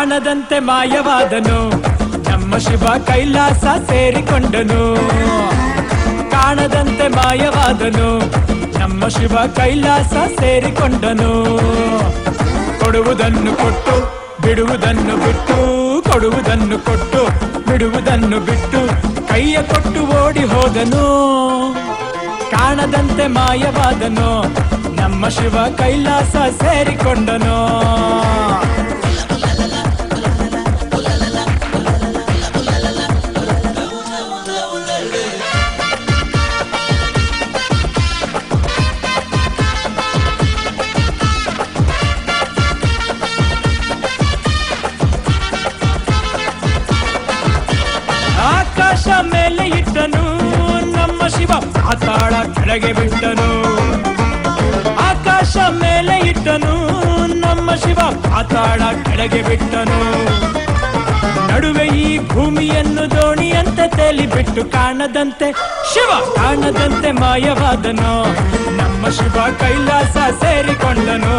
ಕಾಣದಂತೆ ಮಾಯವಾದನು ನಮ್ಮ ಶಿವ ಕೈಲಾಸ ಸೇರಿಕೊಂಡನು. ಕಾಣದಂತೆ ಮಾಯವಾದನು ನಮ್ಮ ಶಿವ ಕೈಲಾಸ ಸೇರಿಕೊಂಡನು. ಕೊಡುವುದನ್ನು ಕೊಟ್ಟು ಬಿಡುವುದನ್ನು ಬಿಟ್ಟು, ಕೊಡುವುದನ್ನು ಕೊಟ್ಟು ಬಿಡುವುದನ್ನು ಬಿಟ್ಟು ಕೈಯ ಕೊಟ್ಟು ಓಡಿ ಹೋದನು. ಕಾಣದಂತೆ ಮಾಯವಾದನು ನಮ್ಮ ಶಿವ ಕೈಲಾಸ ಸೇರಿಕೊಂಡನು. ಆಕಾಶ ಮೇಲೆ ಇಟ್ಟನು ನಮ್ಮ ಶಿವ ಪಾತಾಳ ಕೆಳಗೆ ಬಿಟ್ಟನು. ಆಕಾಶ ಮೇಲೆ ಇಟ್ಟನು ನಮ್ಮ ಶಿವ ಪಾತಾಳ ಕೆಳಗೆ ಬಿಟ್ಟನು. ನಡುವೆ ಈ ಭೂಮಿಯನ್ನು ದೋಣಿಯಂತೆ ತೇಲಿ ಬಿಟ್ಟು ಕಾಣದಂತೆ ಶಿವ ಕಾಣದಂತೆ ಮಾಯವಾದನು ನಮ್ಮ ಶಿವ ಕೈಲಾಸ ಸೇರಿಕೊಂಡನು.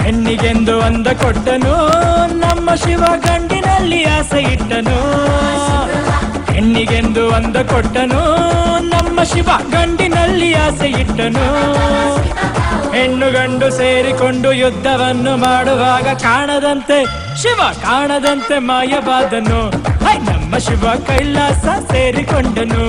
ಹೆಣ್ಣಿಗೆಂದು ಅಂದ ಕೊಟ್ಟನು ನಮ್ಮ ಶಿವ ಗಂಡಿನಲ್ಲಿ ಆಸೆ ಇಟ್ಟನು. ಹೆಣ್ಣಿಗೆಂದು ಅಂದ ಕೊಟ್ಟನು ನಮ್ಮ ಶಿವ ಗಂಡಿನಲ್ಲಿ ಆಸೆ ಇಟ್ಟನು. ಹೆಣ್ಣು ಗಂಡು ಸೇರಿಕೊಂಡು ಯುದ್ಧವನ್ನು ಮಾಡುವಾಗ ಕಾಣದಂತೆ ಶಿವ ಕಾಣದಂತೆ ಮಾಯವಾದನು ನಮ್ಮ ಶಿವ ಕೈಲಾಸ ಸೇರಿಕೊಂಡನು.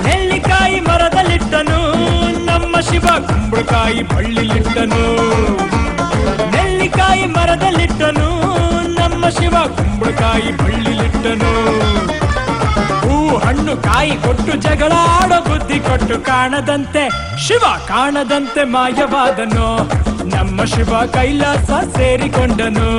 ನೆಲ್ಲಿಕಾಯಿ ಮರದಲ್ಲಿಟ್ಟನು ನಮ್ಮ ಶಿವ ಕುಂಬಳಕಾಯಿ ಬಳ್ಳಿಲಿಟ್ಟನು. ನೆಲ್ಲಿಕಾಯಿ ಮರದಲ್ಲಿಟ್ಟನು ನಮ್ಮ ಶಿವ ಕುಂಬಳಕಾಯಿ ಬಳ್ಳಿಲಿಟ್ಟನು. ಹೂ ಹಣ್ಣು ಕಾಯಿ ಕೊಟ್ಟು ಜಗಳ ಆಡೋ ಬುದ್ಧಿ ಕೊಟ್ಟು ಕಾಣದಂತೆ ಶಿವ ಕಾಣದಂತೆ ಮಾಯವಾದನು ನಮ್ಮ ಶಿವ ಕೈಲಾಸ ಸೇರಿಕೊಂಡನು.